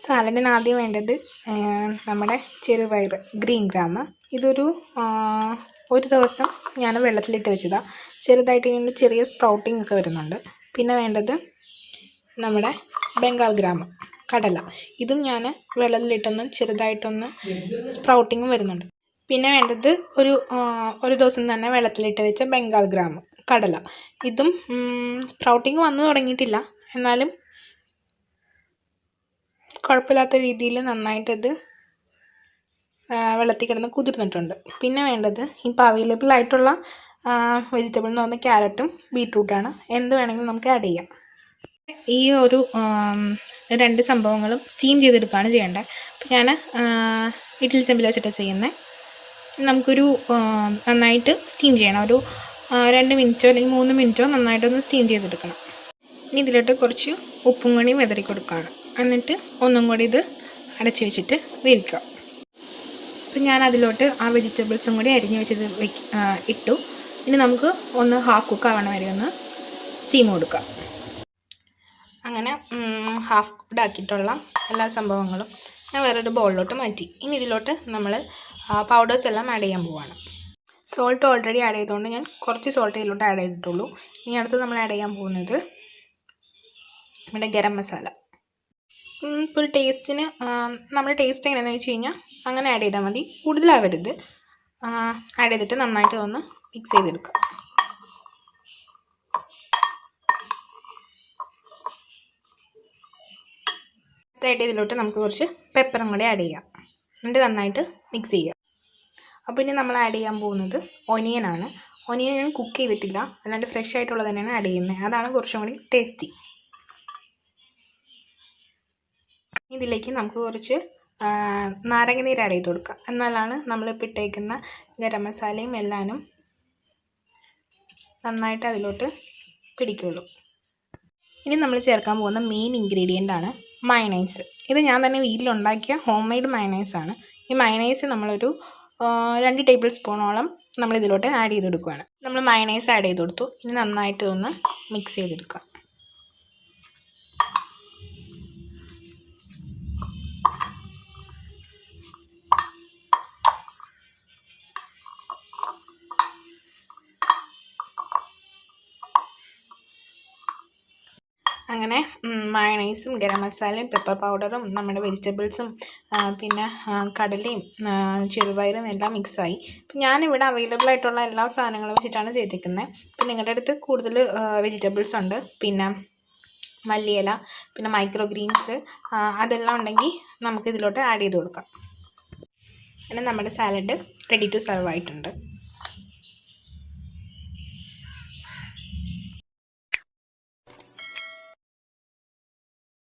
സാലഡിന് ആദ്യം വേണ്ടത് നമ്മുടെ ചെറുപയർ ഗ്രീൻ ഗ്രാം. ഇതൊരു ഒരു ദിവസം ഞാൻ വെള്ളത്തിലിട്ട് വെച്ചതാണ്. ചെറുതായിട്ട് ഇങ്ങനെ ചെറിയ സ്പ്രൗട്ടിംഗ് ഒക്കെ വരുന്നുണ്ട്. പിന്നെ വേണ്ടത് നമ്മുടെ ബംഗാൾ ഗ്രാം കടല. ഇതും ഞാൻ വെള്ളത്തിലിട്ടൊന്ന് ചെറുതായിട്ടൊന്ന് സ്പ്രൗട്ടിങ്ങും വരുന്നുണ്ട്. പിന്നെ വേണ്ടത് ഒരു ദിവസം തന്നെ വെള്ളത്തിലിട്ട് വെച്ച ബംഗാൾ ഗ്രാം കടല. ഇതും സ്പ്രൗട്ടിങ് വന്നു തുടങ്ങിയിട്ടില്ല, എന്നാലും കുഴപ്പമില്ലാത്ത രീതിയിൽ നന്നായിട്ടത് വെള്ളത്തിൽ കിടന്ന് കുതിർന്നിട്ടുണ്ട്. പിന്നെ വേണ്ടത് ഇപ്പോൾ അവൈലബിൾ ആയിട്ടുള്ള വെജിറ്റബിൾ എന്ന് പറഞ്ഞാൽ ക്യാരറ്റും ബീട്രൂട്ടാണ്. എന്ത് വേണമെങ്കിലും നമുക്ക് ആഡ് ചെയ്യാം. ഈ ഒരു രണ്ട് സംഭവങ്ങളും സ്റ്റീം ചെയ്തെടുക്കുകയാണ് ചെയ്യേണ്ടത്. അപ്പോൾ ഞാൻ ഇഡ്ഡലി ചെമ്പിൽ വെച്ചിട്ടാണ് ചെയ്യുന്നത്. നമുക്കൊരു നന്നായിട്ട് സ്റ്റീം ചെയ്യണം. ഒരു 2 മിനിറ്റോ അല്ലെങ്കിൽ 3 മിനിറ്റോ നന്നായിട്ടൊന്ന് സ്റ്റീം ചെയ്തെടുക്കണം. ഇനി ഇതിലോട്ട് കുറച്ച് ഉപ്പും കൂടി വിതറി കൊടുക്കുകയാണ്. എന്നിട്ട് ഒന്നും കൂടി ഇത് അടച്ച് വെച്ചിട്ട് വേവിക്കുക. അപ്പം ഞാൻ അതിലോട്ട് ആ വെജിറ്റബിൾസും കൂടി അരിഞ്ഞ് വെച്ചത് ഇട്ടു. ഇനി നമുക്ക് ഒന്ന് ഹാഫ് കുക്ക് ആവണ വരെ ഒന്ന് സ്റ്റീം കൊടുക്കാം. അങ്ങനെ ഹാഫ് കുക്ക്ഡ് ആക്കിയിട്ടുള്ള എല്ലാ സംഭവങ്ങളും ഞാൻ വേറൊരു ബൗളിലോട്ട് മാറ്റി. ഇനി ഇതിലോട്ട് നമ്മൾ പൗഡേഴ്സ് എല്ലാം ആഡ് ചെയ്യാൻ പോവുകയാണ്. സോൾട്ട് ഓൾറെഡി ആഡ് ചെയ്തുകൊണ്ട് ഞാൻ കുറച്ച് സോൾട്ട് ഇതിലോട്ട് ആഡ് ചെയ്തിട്ടുള്ളൂ. ഇനി അടുത്ത് നമ്മൾ ആഡ് ചെയ്യാൻ പോകുന്നത് നമ്മുടെ ഗരം മസാല. ഇപ്പോൾ ഒരു ടേസ്റ്റിന് നമ്മുടെ ടേസ്റ്റ് എങ്ങനെയാണെന്ന് വെച്ച് കഴിഞ്ഞാൽ അങ്ങനെ ആഡ് ചെയ്താൽ മതി, കൂടുതലാവരുത്. ആഡ് ചെയ്തിട്ട് നന്നായിട്ട് ഒന്ന് മിക്സ് ചെയ്തെടുക്കുക. അടുത്തായിട്ട് ഇതിലോട്ട് നമുക്ക് കുറച്ച് പെപ്പറും കൂടി ആഡ് ചെയ്യാം. എന്നിട്ട് നന്നായിട്ട് മിക്സ് ചെയ്യുക. അപ്പോൾ ഇനി നമ്മൾ ആഡ് ചെയ്യാൻ പോകുന്നത് ഒനിയനാണ്. ഒനിയൻ ഞാൻ കുക്ക് ചെയ്തിട്ടില്ല, അല്ലാണ്ട് ഫ്രഷ് ആയിട്ടുള്ളത് തന്നെയാണ് ആഡ് ചെയ്യുന്നത്. അതാണ് കുറച്ചും കൂടി ടേസ്റ്റി. ഇതിലേക്ക് നമുക്ക് കുറച്ച് നാരങ്ങ നീര് ആഡ് ചെയ്ത് കൊടുക്കാം. എന്നാലാണ് നമ്മളിപ്പോൾ ഇട്ടേക്കുന്ന ഗരം മസാലയും എല്ലാനും നന്നായിട്ട് അതിലോട്ട് പിടിക്കുള്ളൂ. ഇനി നമ്മൾ ചേർക്കാൻ പോകുന്ന മെയിൻ ഇൻഗ്രീഡിയൻ്റ് ആണ് മയണൈസ്. ഇത് ഞാൻ തന്നെ വീട്ടിലുണ്ടാക്കിയ ഹോം മെയ്ഡ് മയണൈസാണ്. ഈ മയണൈസ് നമ്മളൊരു 2 ടേബിൾ സ്പൂണോളം നമ്മളിതിലോട്ട് ആഡ് ചെയ്ത് കൊടുക്കുകയാണ്. നമ്മൾ മയണൈസ് ആഡ് ചെയ്ത് കൊടുത്തു. ഇനി നന്നായിട്ട് ഒന്ന് മിക്സ് ചെയ്തെടുക്കുക. അങ്ങനെ മയണൈസും ഗരം മസാലയും പെപ്പർ പൗഡറും നമ്മുടെ വെജിറ്റബിൾസും പിന്നെ കടലയും ചെറുപയറും എല്ലാം മിക്സായി. അപ്പം ഞാനിവിടെ അവൈലബിൾ ആയിട്ടുള്ള എല്ലാ സാധനങ്ങളും വെച്ചിട്ടാണ് ചെയ്തിരിക്കുന്നത്. അപ്പം നിങ്ങളുടെ അടുത്ത് കൂടുതൽ വെജിറ്റബിൾസ് ഉണ്ട്, പിന്നെ മല്ലിയില, പിന്നെ മൈക്രോ ഗ്രീൻസ് അതെല്ലാം ഉണ്ടെങ്കിൽ നമുക്കിതിലോട്ട് ആഡ് ചെയ്ത് കൊടുക്കാം. പിന്നെ നമ്മുടെ സാലഡ് റെഡി ടു സെർവ് ആയിട്ടുണ്ട്.